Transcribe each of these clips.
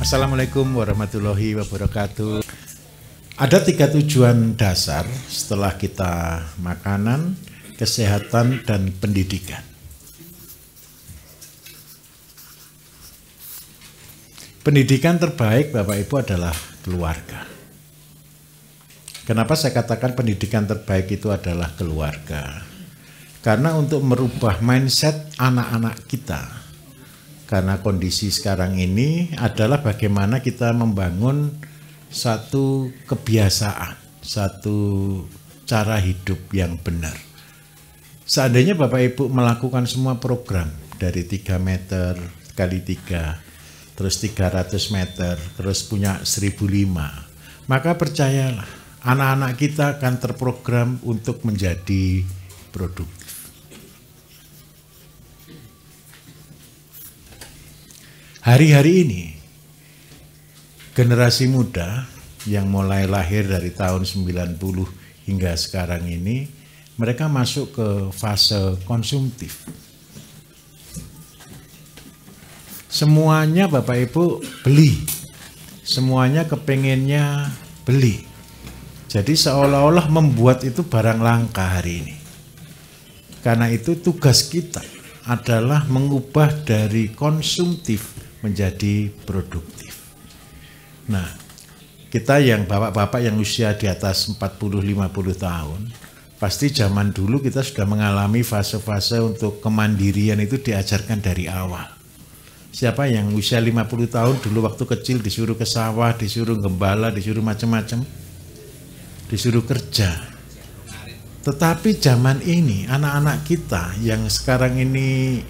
Assalamualaikum warahmatullahi wabarakatuh. Ada 3 tujuan dasar setelah kita makanan, kesehatan, dan pendidikan. Pendidikan terbaik Bapak Ibu adalah keluarga. Kenapa saya katakan pendidikan terbaik itu adalah keluarga? Karena untuk merubah mindset anak-anak kita, karena kondisi sekarang ini adalah bagaimana kita membangun satu kebiasaan, satu cara hidup yang benar. Seandainya Bapak Ibu melakukan semua program dari 3 meter kali 3, terus 300 meter, terus punya 1005, maka percayalah, anak-anak kita akan terprogram untuk menjadi produktif. Hari-hari ini, generasi muda yang mulai lahir dari tahun 90 hingga sekarang ini, mereka masuk ke fase konsumtif. Semuanya Bapak Ibu beli, semuanya kepengennya beli. Jadi seolah-olah membuat itu barang langka hari ini. Karena itu tugas kita adalah mengubah dari konsumtif menjadi produktif. Nah, kita yang bapak-bapak yang usia di atas 40-50 tahun, pasti zaman dulu kita sudah mengalami fase-fase untuk kemandirian itu diajarkan dari awal. Siapa yang usia 50 tahun dulu waktu kecil disuruh ke sawah, disuruh gembala, disuruh macam-macam, disuruh kerja. Tetapi zaman ini anak-anak kita yang sekarang ini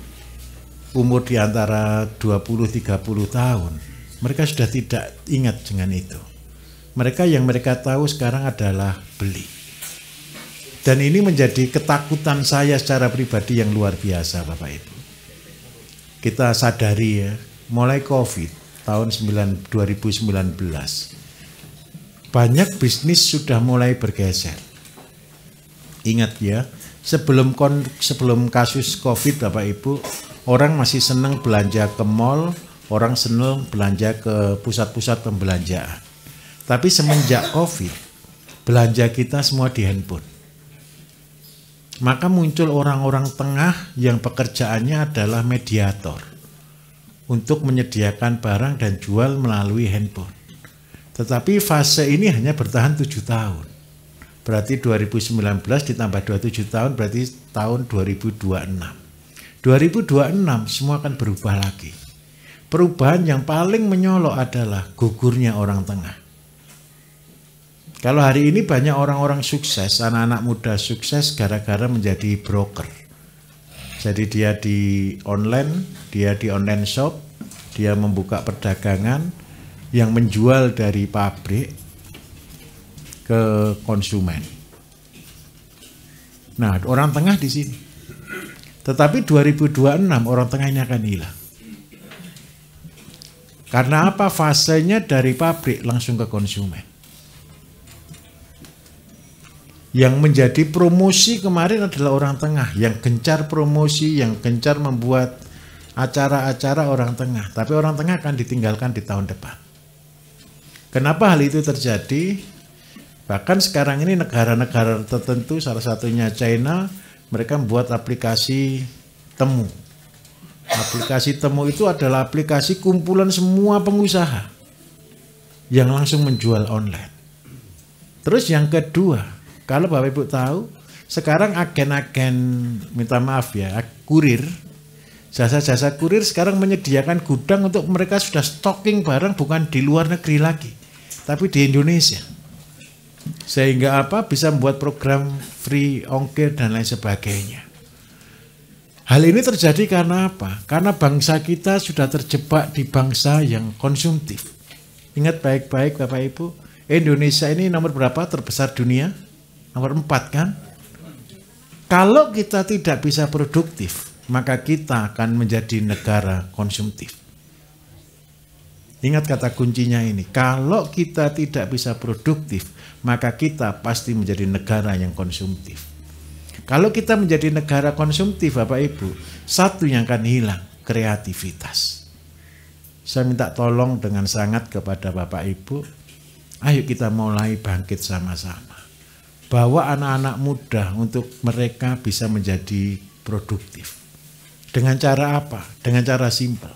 umur di antara 20-30 tahun, mereka sudah tidak ingat dengan itu. Mereka yang mereka tahu sekarang adalah beli. Dan ini menjadi ketakutan saya secara pribadi yang luar biasa Bapak Ibu. Kita sadari ya, mulai COVID tahun 2019, banyak bisnis sudah mulai bergeser. Ingat ya, sebelum kasus COVID Bapak Ibu, orang masih senang belanja ke mall, orang senang belanja ke pusat-pusat pembelanjaan. Tapi semenjak COVID, belanja kita semua di handphone. Maka muncul orang-orang tengah yang pekerjaannya adalah mediator untuk menyediakan barang dan jual melalui handphone. Tetapi fase ini hanya bertahan 7 tahun. Berarti 2019 ditambah 27 tahun berarti tahun 2026. 2026 semua akan berubah lagi. Perubahan yang paling menyolok adalah gugurnya orang tengah. Kalau hari ini banyak orang-orang sukses, anak-anak muda sukses gara-gara menjadi broker. Jadi dia di online shop, dia membuka perdagangan yang menjual dari pabrik ke konsumen. Nah, orang tengah di sini. Tetapi 2026 orang tengah ini akan hilang. Karena apa? Fasenya dari pabrik langsung ke konsumen. Yang menjadi promosi kemarin adalah orang tengah, yang gencar promosi, yang gencar membuat acara-acara orang tengah. Tapi orang tengah akan ditinggalkan di tahun depan. Kenapa hal itu terjadi? Bahkan sekarang ini negara-negara tertentu, salah satunya China, mereka membuat aplikasi temu. Aplikasi temu itu adalah aplikasi kumpulan semua pengusaha yang langsung menjual online. Terus yang kedua, kalau Bapak Ibu tahu, sekarang agen-agen, minta maaf ya, kurir, jasa-jasa kurir sekarang menyediakan gudang untuk mereka sudah stocking barang bukan di luar negeri lagi, tapi di Indonesia. Sehingga apa? Bisa membuat program free ongkir dan lain sebagainya. Hal ini terjadi karena apa? Karena bangsa kita sudah terjebak di bangsa yang konsumtif. Ingat baik-baik Bapak Ibu, Indonesia ini nomor berapa terbesar dunia? Nomor 4 kan? Kalau kita tidak bisa produktif, maka kita akan menjadi negara konsumtif. Ingat kata kuncinya ini, kalau kita tidak bisa produktif, maka kita pasti menjadi negara yang konsumtif. Kalau kita menjadi negara konsumtif Bapak Ibu, satu yang akan hilang, kreativitas. Saya minta tolong dengan sangat kepada Bapak Ibu, ayo kita mulai bangkit sama-sama. Bawa anak-anak muda untuk mereka bisa menjadi produktif. Dengan cara apa? Dengan cara simpel.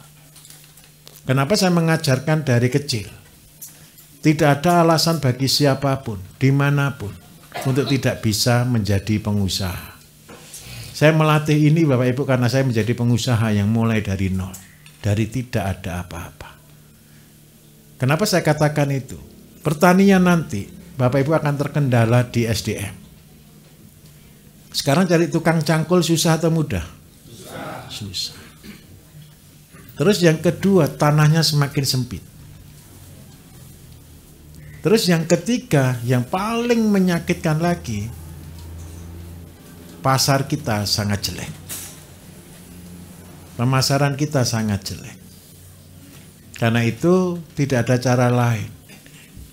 Kenapa saya mengajarkan dari kecil? Tidak ada alasan bagi siapapun, dimanapun, untuk tidak bisa menjadi pengusaha. Saya melatih ini Bapak Ibu karena saya menjadi pengusaha yang mulai dari nol. Dari tidak ada apa-apa. Kenapa saya katakan itu? Pertanian nanti, Bapak Ibu akan terkendala di SDM. Sekarang cari tukang cangkul susah atau mudah? Susah. Terus yang kedua, tanahnya semakin sempit. Terus yang ketiga, yang paling menyakitkan lagi, pasar kita sangat jelek. Pemasaran kita sangat jelek. Karena itu tidak ada cara lain.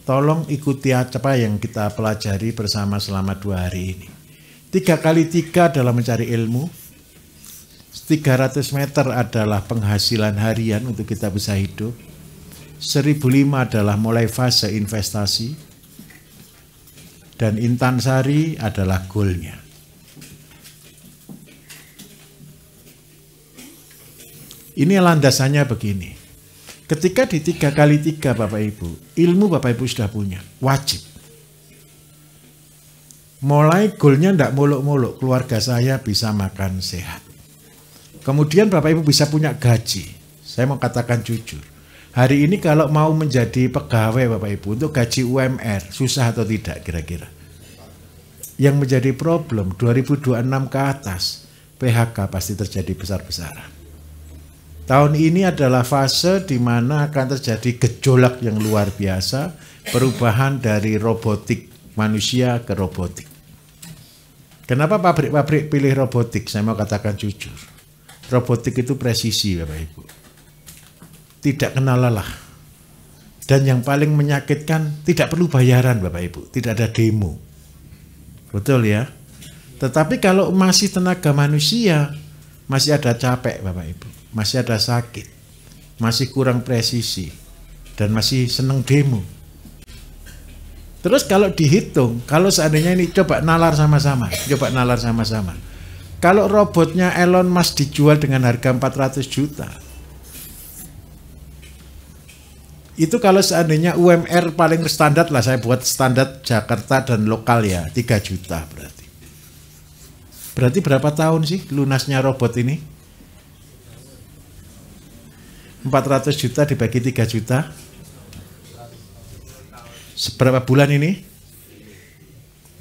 Tolong ikuti apa yang kita pelajari bersama selama 2 hari ini. 3x3 adalah mencari ilmu. 300 meter adalah penghasilan harian untuk kita bisa hidup. 1005 adalah mulai fase investasi. Dan Intansari adalah goalnya. Ini landasannya begini. Ketika di 3x3 Bapak Ibu, ilmu Bapak Ibu sudah punya, wajib. Mulai goalnya tidak muluk-muluk, keluarga saya bisa makan sehat. Kemudian Bapak Ibu bisa punya gaji. Saya mau katakan jujur. Hari ini kalau mau menjadi pegawai Bapak Ibu untuk gaji UMR, susah atau tidak kira-kira? Yang menjadi problem 2026 ke atas, PHK pasti terjadi besar-besaran. Tahun ini adalah fase di mana akan terjadi gejolak yang luar biasa, perubahan dari robotik manusia ke robotik. Kenapa pabrik-pabrik pilih robotik? Saya mau katakan jujur. Robotik itu presisi Bapak Ibu. Tidak kenal lelah. Dan yang paling menyakitkan, tidak perlu bayaran Bapak Ibu. Tidak ada demo. Betul ya? Tetapi kalau masih tenaga manusia, masih ada capek Bapak Ibu. Masih ada sakit, masih kurang presisi, dan masih seneng demo. Terus kalau dihitung, kalau seandainya ini coba nalar sama-sama, Kalau robotnya Elon Musk dijual dengan harga 400 juta, itu kalau seandainya UMR paling standar lah, saya buat standar Jakarta dan lokal ya, 3 juta berarti. Berarti berapa tahun sih lunasnya robot ini? 400 juta dibagi 3 juta. Seberapa bulan ini?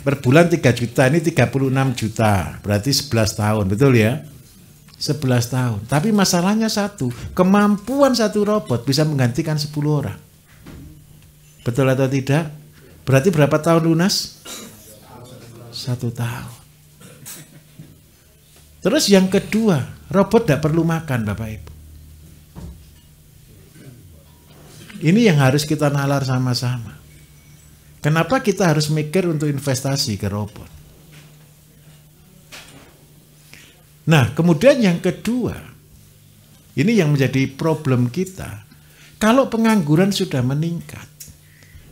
Per bulan 3 juta, ini 36 juta. Berarti 11 tahun, betul ya? 11 tahun. Tapi masalahnya satu, kemampuan satu robot bisa menggantikan 10 orang. Betul atau tidak? Berarti berapa tahun lunas? 1 tahun. Terus yang kedua, robot tidak perlu makan Bapak Ibu. Ini yang harus kita nalar sama-sama. Kenapa kita harus mikir untuk investasi ke robot? Nah, kemudian yang kedua, ini yang menjadi problem kita. Kalau pengangguran sudah meningkat,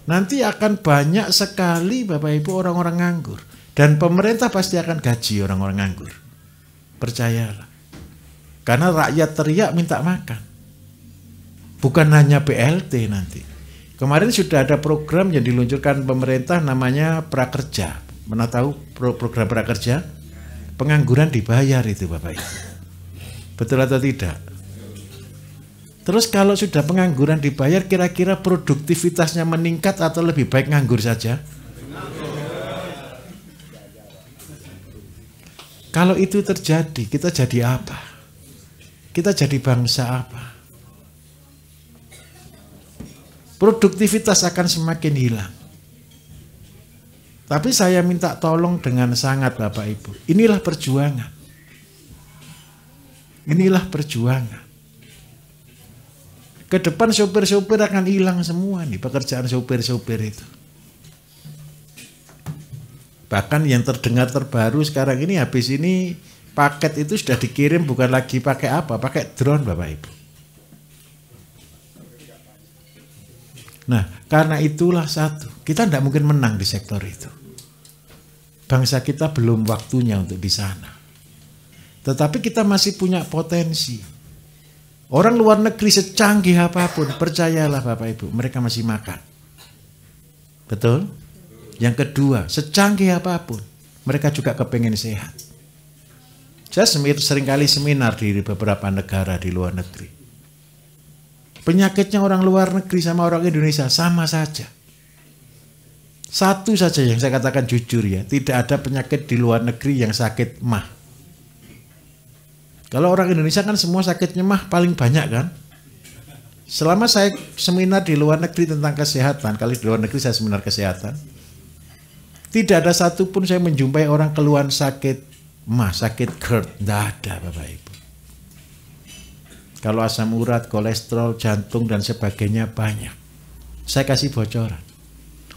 nanti akan banyak sekali Bapak Ibu orang-orang nganggur. Dan pemerintah pasti akan gaji orang-orang nganggur. Percayalah. Karena rakyat teriak minta makan. Bukan hanya BLT nanti. Kemarin sudah ada program yang diluncurkan pemerintah namanya Prakerja. Pernah tahu program Prakerja? Pengangguran dibayar itu Bapak Ibu. Betul atau tidak? Terus kalau sudah pengangguran dibayar, kira-kira produktivitasnya meningkat atau lebih baik nganggur saja? Kalau itu terjadi, kita jadi apa? Kita jadi bangsa apa? Produktivitas akan semakin hilang. Tapi saya minta tolong dengan sangat Bapak Ibu. Inilah perjuangan. Inilah perjuangan. Ke depan sopir-sopir akan hilang semua nih, pekerjaan sopir-sopir itu. Bahkan yang terdengar terbaru sekarang ini, habis ini paket itu sudah dikirim bukan lagi pakai apa, pakai drone Bapak Ibu. Nah, karena itulah satu, kita tidak mungkin menang di sektor itu. Bangsa kita belum waktunya untuk di sana. Tetapi kita masih punya potensi. Orang luar negeri secanggih apapun, percayalah Bapak Ibu, mereka masih makan. Betul? Yang kedua, secanggih apapun, mereka juga kepengen sehat. Saya seringkali seminar di beberapa negara di luar negeri. Penyakitnya orang luar negeri sama orang Indonesia sama saja. Satu saja yang saya katakan jujur ya, tidak ada penyakit di luar negeri yang sakit mah. Kalau orang Indonesia kan semua sakitnya mah paling banyak kan. Selama saya seminar di luar negeri tentang kesehatan, kali di luar negeri saya seminar kesehatan, tidak ada satupun saya menjumpai orang keluhan sakit mah, sakit GERD, tidak ada Bapak Ibu. Kalau asam urat, kolesterol, jantung dan sebagainya banyak. Saya kasih bocoran.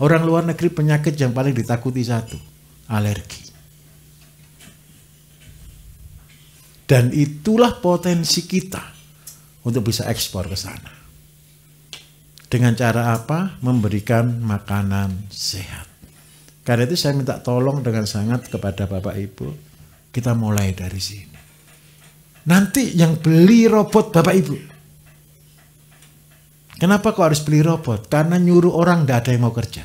Orang luar negeri penyakit yang paling ditakuti satu, alergi. Dan itulah potensi kita untuk bisa ekspor ke sana. Dengan cara apa? Memberikan makanan sehat. Karena itu saya minta tolong dengan sangat kepada Bapak Ibu, kita mulai dari sini. Nanti yang beli robot Bapak Ibu. Kenapa kok harus beli robot? Karena nyuruh orang tidak ada yang mau kerja.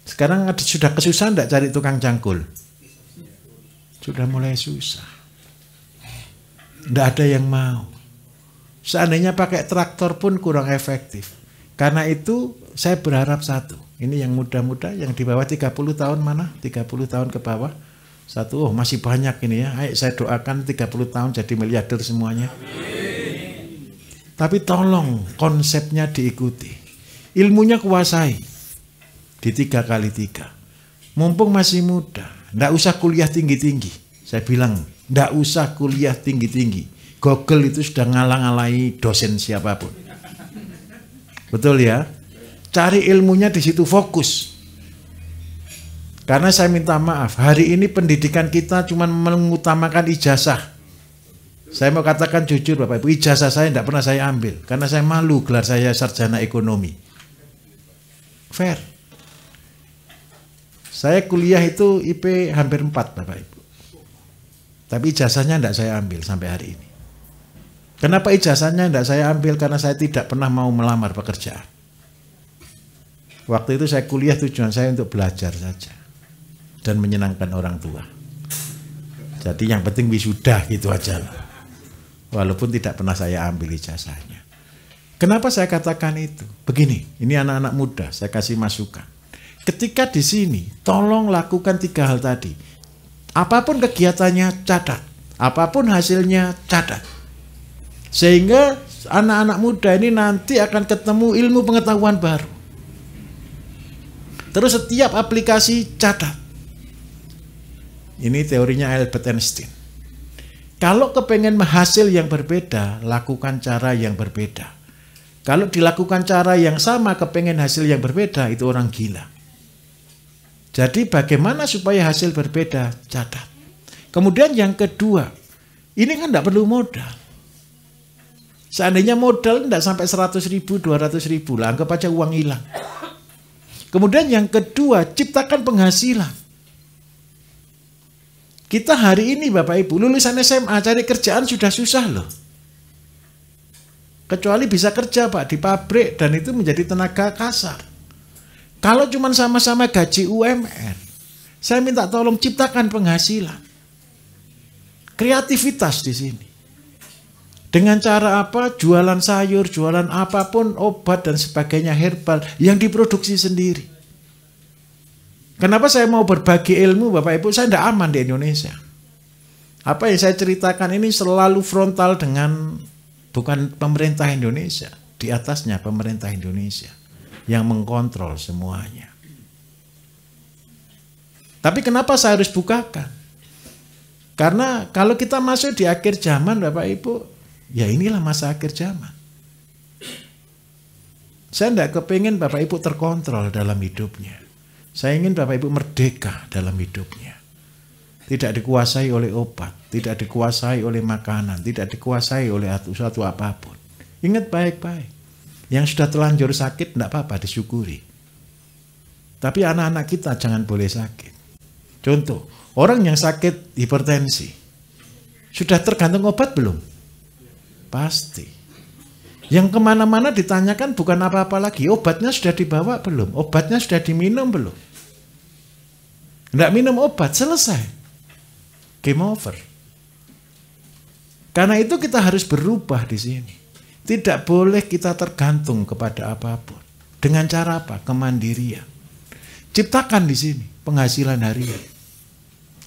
Sekarang sudah kesusahan tidak cari tukang cangkul? Sudah mulai susah. Tidak ada yang mau. Seandainya pakai traktor pun kurang efektif. Karena itu saya berharap satu. Ini yang muda-muda, yang di bawah 30 tahun mana? 30 tahun ke bawah. Satu, oh masih banyak ini ya. Ayo saya doakan 30 tahun jadi miliarder semuanya. Amin. Tapi tolong konsepnya diikuti. Ilmunya kuasai. Di 3x3. Mumpung masih muda. Tidak usah kuliah tinggi-tinggi. Saya bilang, tidak usah kuliah tinggi-tinggi. Google itu sudah ngalang-alai dosen siapapun. Betul ya? Cari ilmunya di situ, fokus. Karena saya minta maaf, hari ini pendidikan kita cuma mengutamakan ijazah. Saya mau katakan jujur Bapak Ibu, ijazah saya tidak pernah saya ambil. Karena saya malu gelar saya sarjana ekonomi. Fair. Saya kuliah itu IP hampir 4 Bapak Ibu. Tapi ijazahnya tidak saya ambil sampai hari ini. Kenapa ijazahnya tidak saya ambil? Karena saya tidak pernah mau melamar pekerjaan. Waktu itu saya kuliah tujuan saya untuk belajar saja. Dan menyenangkan orang tua. Jadi yang penting wisuda gitu aja lah. Walaupun tidak pernah saya ambil ijazahnya. Kenapa saya katakan itu? Begini, ini anak-anak muda, saya kasih masukan. Ketika di sini, tolong lakukan 3 hal tadi. Apapun kegiatannya, catat. Apapun hasilnya, catat. Sehingga anak-anak muda ini nanti akan ketemu ilmu pengetahuan baru. Terus setiap aplikasi, catat. Ini teorinya Albert Einstein. Kalau kepengen hasil yang berbeda, lakukan cara yang berbeda. Kalau dilakukan cara yang sama, kepengen hasil yang berbeda, itu orang gila. Jadi bagaimana supaya hasil berbeda? Catat. Kemudian yang kedua, ini kan tidak perlu modal. Seandainya modal tidak sampai 100.000, 200.000 lah, anggap aja uang hilang. Kemudian yang kedua, ciptakan penghasilan. Kita hari ini Bapak Ibu, lulusan SMA cari kerjaan sudah susah loh. Kecuali bisa kerja Pak di pabrik dan itu menjadi tenaga kasar. Kalau cuma sama-sama gaji UMR, saya minta tolong ciptakan penghasilan. Kreativitas di sini. Dengan cara apa? Jualan sayur, jualan apapun, obat dan sebagainya, herbal yang diproduksi sendiri. Kenapa saya mau berbagi ilmu Bapak Ibu? Saya tidak aman di Indonesia. Apa yang saya ceritakan ini selalu frontal dengan bukan pemerintah Indonesia. Di atasnya pemerintah Indonesia yang mengkontrol semuanya. Tapi kenapa saya harus bukakan? Karena kalau kita masuk di akhir zaman Bapak Ibu, ya inilah masa akhir zaman. Saya tidak kepingin Bapak Ibu terkontrol dalam hidupnya. Saya ingin Bapak Ibu merdeka dalam hidupnya. Tidak dikuasai oleh obat, tidak dikuasai oleh makanan, tidak dikuasai oleh suatu apapun. Ingat baik-baik. Yang sudah telanjur sakit tidak apa-apa, disyukuri. Tapi anak-anak kita jangan boleh sakit. Contoh, orang yang sakit hipertensi, sudah tergantung obat belum? Pasti. Yang kemana-mana ditanyakan bukan apa-apa lagi, obatnya sudah dibawa belum? Obatnya sudah diminum belum? Tidak minum obat, selesai. Game over. Karena itu kita harus berubah di sini. Tidak boleh kita tergantung kepada apapun. Dengan cara apa? Kemandirian. Ciptakan di sini penghasilan harian.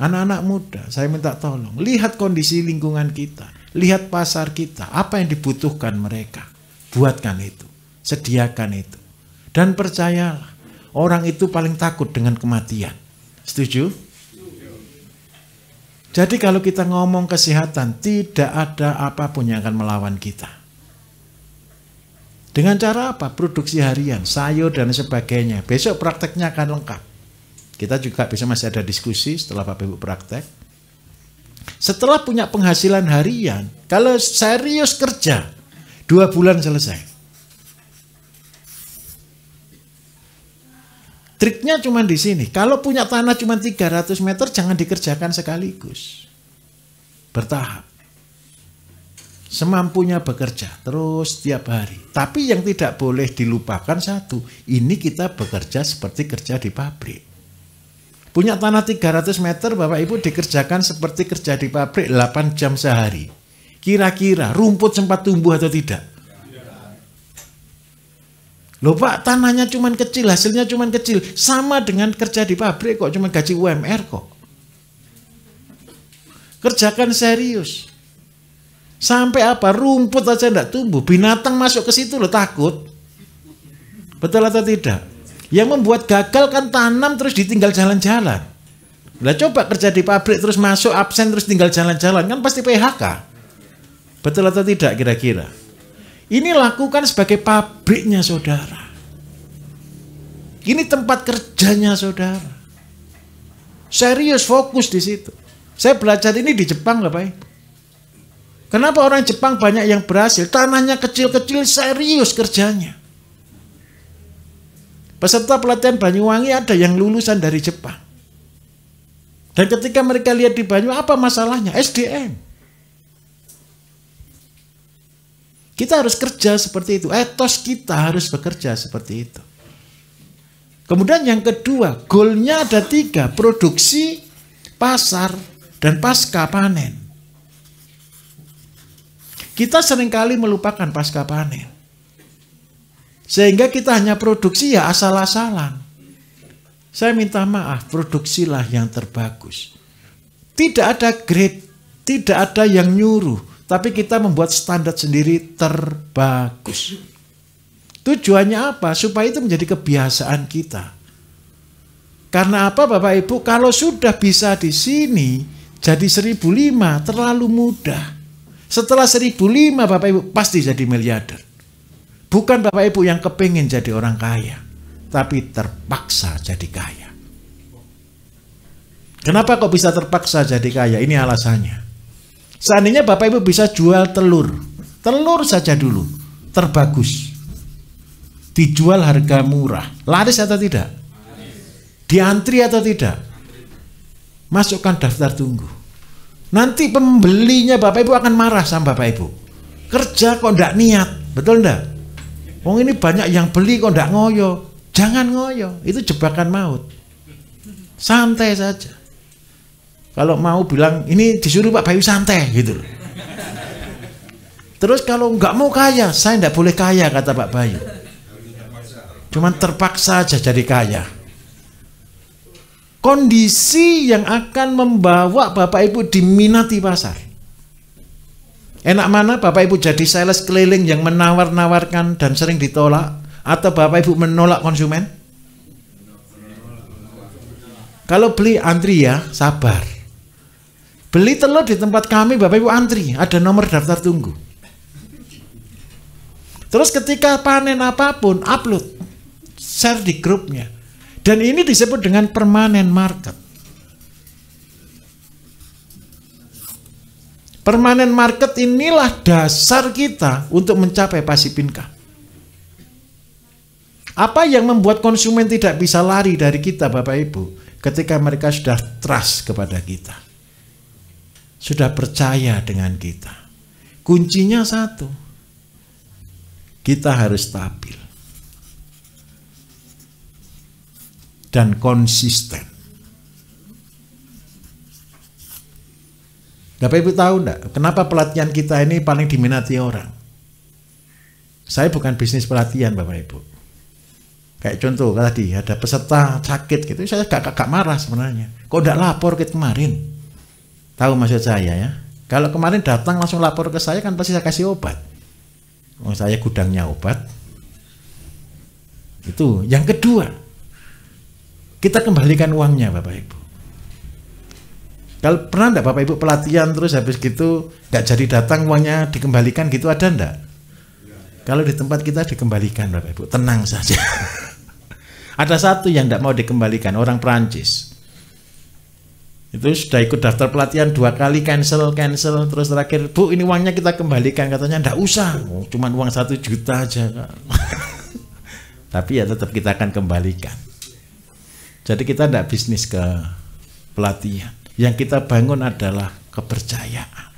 Anak-anak muda, saya minta tolong. Lihat kondisi lingkungan kita. Lihat pasar kita. Apa yang dibutuhkan mereka. Buatkan itu. Sediakan itu. Dan percayalah, orang itu paling takut dengan kematian. Setuju? Jadi kalau kita ngomong kesehatan, tidak ada apapun yang akan melawan kita. Dengan cara apa? Produksi harian, sayur dan sebagainya. Besok prakteknya akan lengkap. Kita juga bisa masih ada diskusi setelah Bapak Ibu praktek. Setelah punya penghasilan harian, kalau serius kerja, 2 bulan selesai. Triknya cuma di sini. Kalau punya tanah cuma 300 meter, jangan dikerjakan sekaligus. Bertahap. Semampunya bekerja terus setiap hari. Tapi yang tidak boleh dilupakan satu, ini kita bekerja seperti kerja di pabrik. Punya tanah 300 meter, Bapak Ibu dikerjakan seperti kerja di pabrik 8 jam sehari. Kira-kira rumput sempat tumbuh atau tidak? Loh Pak, tanahnya cuma kecil, hasilnya cuma kecil. Sama dengan kerja di pabrik kok, cuma gaji UMR kok. Kerjakan serius. Sampai apa? Rumput aja enggak tumbuh. Binatang masuk ke situ loh, takut. Betul atau tidak? Yang membuat gagal kan tanam terus ditinggal jalan-jalan. Lah coba kerja di pabrik terus masuk absen terus tinggal jalan-jalan, kan pasti PHK. Betul atau tidak kira-kira? Ini lakukan sebagai pabriknya saudara. Ini tempat kerjanya saudara. Serius, fokus di situ. Saya belajar ini di Jepang, Bapak Ibu. Kenapa orang Jepang banyak yang berhasil? Tanahnya kecil-kecil, serius kerjanya. Peserta pelatihan Banyuwangi ada yang lulusan dari Jepang. Dan ketika mereka lihat di Banyuwangi, apa masalahnya? SDM. Kita harus kerja seperti itu. Etos kita harus bekerja seperti itu. Kemudian yang kedua, goalnya ada 3. Produksi, pasar, dan pasca panen. Kita seringkali melupakan pasca panen. Sehingga kita hanya produksi ya asal-asalan. Saya minta maaf, produksilah yang terbagus. Tidak ada grade, tidak ada yang nyuruh. Tapi kita membuat standar sendiri terbagus. Tujuannya apa? Supaya itu menjadi kebiasaan kita. Karena apa Bapak Ibu? Kalau sudah bisa di sini, jadi 1.005 terlalu mudah. Setelah 1.005 Bapak Ibu pasti jadi miliarder. Bukan Bapak Ibu yang kepingin jadi orang kaya, tapi terpaksa jadi kaya. Kenapa kok bisa terpaksa jadi kaya? Ini alasannya. Seandainya Bapak Ibu bisa jual telur. Telur saja dulu. Terbagus. Dijual harga murah. Laris atau tidak? Diantri atau tidak? Masukkan daftar tunggu. Nanti pembelinya Bapak Ibu akan marah sama Bapak Ibu. Kerja kok enggak niat. Betul enggak? Oh ini banyak yang beli kok enggak ngoyo. Jangan ngoyo. Itu jebakan maut. Santai saja. Kalau mau bilang, ini disuruh Pak Bayu santai gitu loh. Terus kalau nggak mau kaya, saya nggak boleh kaya kata Pak Bayu. Cuman terpaksa aja jadi kaya. Kondisi yang akan membawa Bapak Ibu diminati pasar. Enak mana Bapak Ibu jadi sales keliling yang menawar-nawarkan dan sering ditolak, atau Bapak Ibu menolak konsumen? Kalau beli antri ya, sabar. Beli telur di tempat kami Bapak Ibu antri, ada nomor daftar tunggu. Terus ketika panen apapun, upload, share di grupnya. Dan ini disebut dengan permanent market. Permanent market inilah dasar kita untuk mencapai passive income. Apa yang membuat konsumen tidak bisa lari dari kita, Bapak Ibu? Ketika mereka sudah trust kepada kita, sudah percaya dengan kita. Kuncinya satu, kita harus stabil dan konsisten. Bapak Ibu tahu enggak, kenapa pelatihan kita ini paling diminati orang? Saya bukan bisnis pelatihan, Bapak Ibu. Kayak contoh tadi ada peserta sakit gitu, saya gak marah sebenarnya. Kok enggak lapor ke kemarin? Tahu maksud saya ya? Kalau kemarin datang langsung lapor ke saya kan pasti saya kasih obat. Oh, saya gudangnya obat. Itu. Yang kedua, kita kembalikan uangnya, Bapak Ibu. Kalau pernah enggak Bapak Ibu pelatihan terus habis gitu nggak jadi datang, uangnya dikembalikan gitu, ada enggak? Kalau di tempat kita dikembalikan, Bapak Ibu, tenang saja. Ada satu yang enggak mau dikembalikan, orang Prancis. Itu sudah ikut daftar pelatihan 2 kali, cancel, terus terakhir, Bu ini uangnya kita kembalikan, katanya enggak usah, cuma uang 1 juta aja. Tapi ya tetap kita akan kembalikan. Jadi kita enggak bisnis ke pelatihan. Yang kita bangun adalah kepercayaan.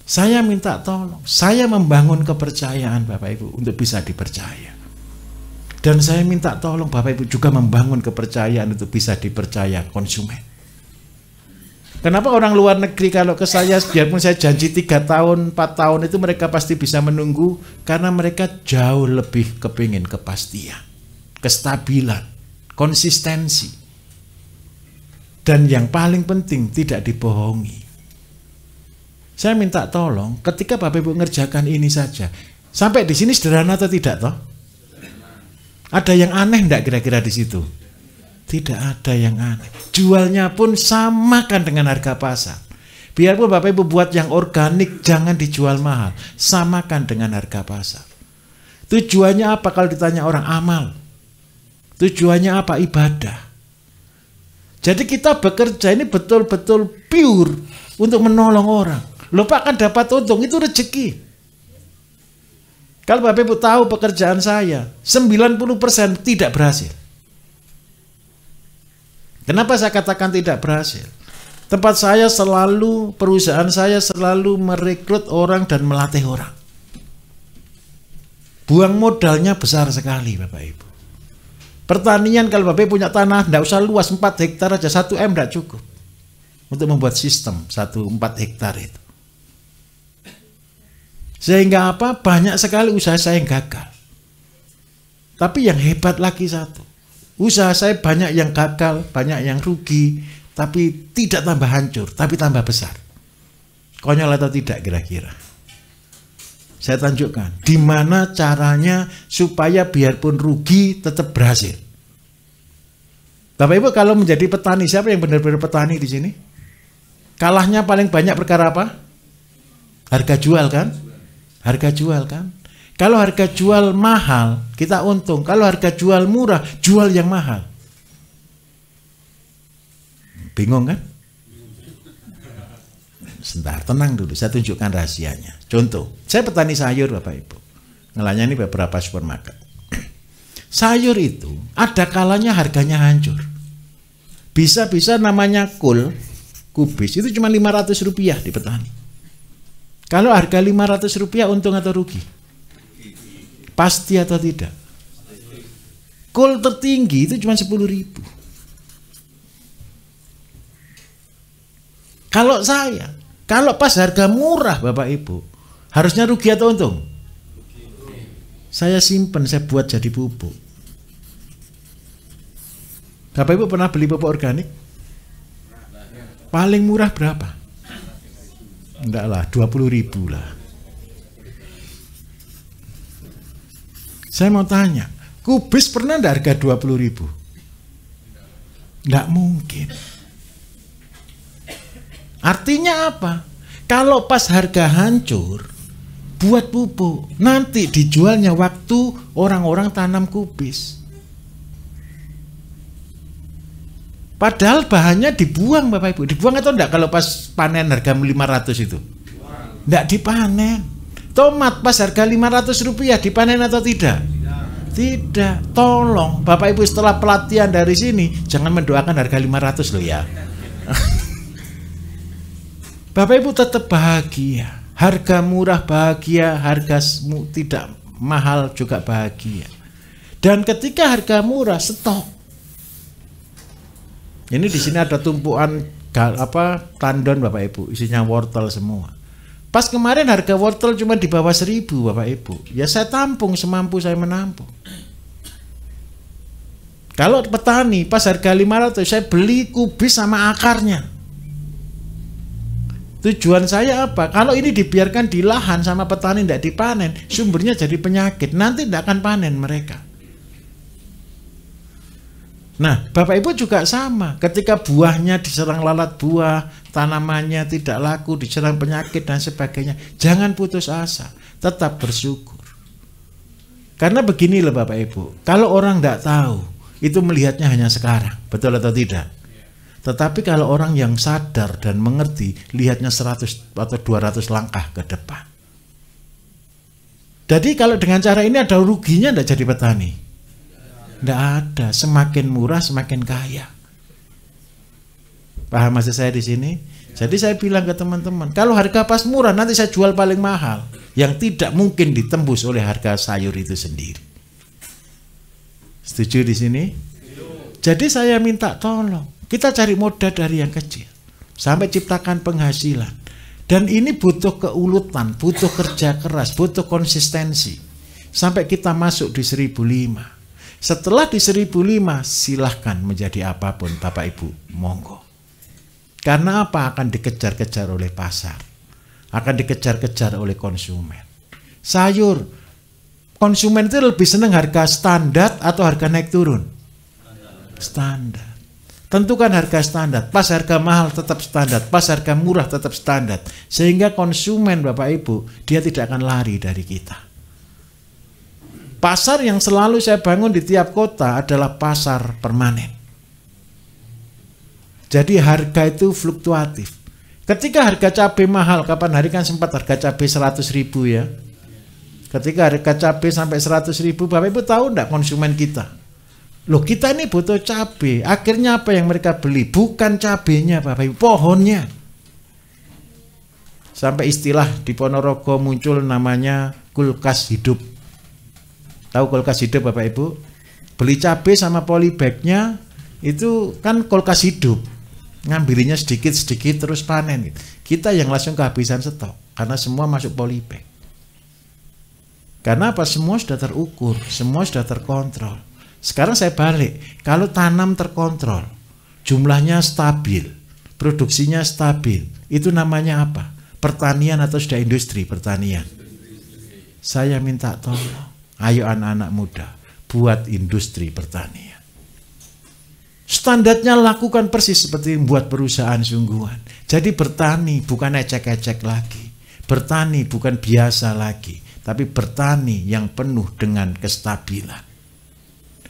Saya minta tolong, saya membangun kepercayaan Bapak Ibu untuk bisa dipercaya. Dan saya minta tolong Bapak Ibu juga membangun kepercayaan untuk bisa dipercaya konsumen. Kenapa orang luar negeri kalau ke saya, biarpun saya janji 3 tahun, 4 tahun itu mereka pasti bisa menunggu, karena mereka jauh lebih kepingin kepastian, kestabilan, konsistensi. Dan yang paling penting tidak dibohongi. Saya minta tolong ketika Bapak Ibu ngerjakan ini saja. Sampai di sini sederhana atau tidak toh? Ada yang aneh enggak kira-kira di situ? Tidak ada yang aneh. Jualnya pun samakan dengan harga pasar. Biarpun Bapak Ibu buat yang organik, jangan dijual mahal. Samakan dengan harga pasar. Tujuannya apa kalau ditanya orang? Amal. Tujuannya apa? Ibadah. Jadi kita bekerja ini betul-betul pure untuk menolong orang. Lupa kan dapat untung, itu rezeki. Kalau Bapak Ibu tahu pekerjaan saya, 90% tidak berhasil. Kenapa saya katakan tidak berhasil? Tempat saya selalu, perusahaan saya selalu merekrut orang dan melatih orang. Buang modalnya besar sekali Bapak Ibu. Pertanian kalau Bapak Ibu punya tanah, tidak usah luas, 4 hektar aja, 1 M tidak cukup. Untuk membuat sistem 4 hektar itu. Sehingga apa? Banyak sekali usaha saya yang gagal. Tapi yang hebat lagi satu. Usaha saya banyak yang gagal, banyak yang rugi, tapi tidak tambah hancur, tapi tambah besar. Konyol atau tidak kira-kira? Saya tunjukkan di mana caranya supaya biarpun rugi tetap berhasil. Bapak Ibu kalau menjadi petani, siapa yang benar-benar petani di sini? Kalahnya paling banyak perkara apa? Harga jual kan? Harga jual kan? Kalau harga jual mahal, kita untung. Kalau harga jual murah, jual yang mahal. Bingung kan? Sebentar, tenang dulu. Saya tunjukkan rahasianya. Contoh, saya petani sayur Bapak Ibu. Ngelayani beberapa supermarket. Sayur itu ada kalanya harganya hancur. Bisa-bisa namanya kubis itu cuma Rp500 di petani. Kalau harga Rp500 untung atau rugi? Pasti atau tidak? Kol tertinggi itu cuma 10.000. Kalau pas harga murah Bapak Ibu, harusnya rugi atau untung? Saya simpen, saya buat jadi pupuk. Bapak Ibu pernah beli pupuk organik? Paling murah berapa? Enggak lah, 20.000 lah. Saya mau tanya, kubis pernah enggak harga 20.000? Enggak mungkin. Artinya apa? Kalau pas harga hancur, buat pupuk, nanti dijualnya waktu orang-orang tanam kubis. Padahal bahannya dibuang Bapak Ibu. Dibuang atau enggak kalau pas panen harga 500 itu? Enggak dipanen. Tomat pas harga Rp500 dipanen atau tidak? Tidak, tolong Bapak Ibu setelah pelatihan dari sini jangan mendoakan harga 500 loh ya. Bapak Ibu tetap bahagia, harga murah bahagia, harga tidak mahal juga bahagia. Dan ketika harga murah stok. Ini di sini ada tumpuan tandon Bapak Ibu, isinya wortel semua. Pas kemarin harga wortel cuma di bawah 1.000 Bapak Ibu. Ya saya tampung semampu saya menampung. Kalau petani pas harga 500 saya beli kubis sama akarnya. Tujuan saya apa? Kalau ini dibiarkan di lahan sama petani tidak dipanen, sumbernya jadi penyakit. Nanti tidak akan panen mereka. Nah, Bapak Ibu juga sama. Ketika buahnya diserang lalat buah, tanamannya tidak laku, diserang penyakit dan sebagainya, jangan putus asa, tetap bersyukur. Karena begini loh Bapak Ibu, kalau orang tidak tahu, itu melihatnya hanya sekarang, betul atau tidak? Tetapi kalau orang yang sadar dan mengerti, lihatnya 100 atau 200 langkah ke depan. Jadi kalau dengan cara ini ada ruginya tidak jadi petani? Tidak ada, semakin murah semakin kaya. Paham maksud saya di sini? Jadi saya bilang ke teman-teman, kalau harga pas murah nanti saya jual paling mahal, yang tidak mungkin ditembus oleh harga sayur itu sendiri. Setuju di sini? Jadi saya minta tolong, kita cari modal dari yang kecil sampai ciptakan penghasilan. Dan ini butuh keulutan, butuh kerja keras, butuh konsistensi sampai kita masuk di 1.500. Setelah di 1.500 silahkan menjadi apapun Bapak Ibu, monggo. Karena apa? Akan dikejar-kejar oleh pasar, akan dikejar-kejar oleh konsumen. Sayur, konsumen itu lebih senang harga standar atau harga naik turun? Standar. Tentukan harga standar, pas harga mahal tetap standar, pas harga murah tetap standar. Sehingga konsumen Bapak Ibu, dia tidak akan lari dari kita. Pasar yang selalu saya bangun di tiap kota adalah pasar permanen. Jadi harga itu fluktuatif. Ketika harga cabai mahal, kapan hari kan sempat harga cabai 100.000 ya. Ketika harga cabai sampai 100.000, Bapak Ibu tahu enggak konsumen kita? Loh, kita ini butuh cabai. Akhirnya apa yang mereka beli? Bukan cabainya Bapak Ibu, pohonnya. Sampai istilah di Ponorogo muncul namanya kulkas hidup. Tahu kulkas hidup Bapak Ibu? Beli cabai sama polybagnya itu kan kulkas hidup. Ngambilinya sedikit-sedikit terus panen. Kita yang langsung kehabisan stok karena semua masuk polybag. Karena apa? Semua sudah terukur, semua sudah terkontrol. Sekarang saya balik, kalau tanam terkontrol, jumlahnya stabil, produksinya stabil, itu namanya apa? Pertanian atau sudah industri pertanian? Saya minta tolong, ayo anak-anak muda, buat industri pertanian. Standarnya lakukan persis seperti membuat perusahaan sungguhan. Jadi bertani bukan ecek-ecek lagi. Bertani bukan biasa lagi. Tapi bertani yang penuh dengan kestabilan.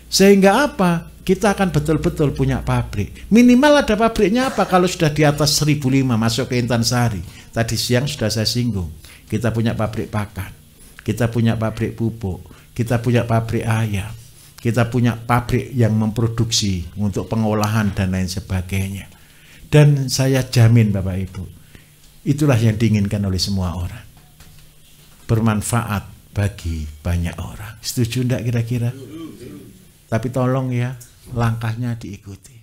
Sehingga apa? Kita akan betul-betul punya pabrik. Minimal ada pabriknya apa? Kalau sudah di atas 1.500 masuk ke Intansari. Tadi siang sudah saya singgung. Kita punya pabrik pakan. Kita punya pabrik pupuk. Kita punya pabrik ayam. Kita punya pabrik yang memproduksi untuk pengolahan dan lain sebagainya. Dan saya jamin Bapak Ibu, itulah yang diinginkan oleh semua orang. Bermanfaat bagi banyak orang. Setuju enggak kira-kira? Tapi tolong ya, langkahnya diikuti.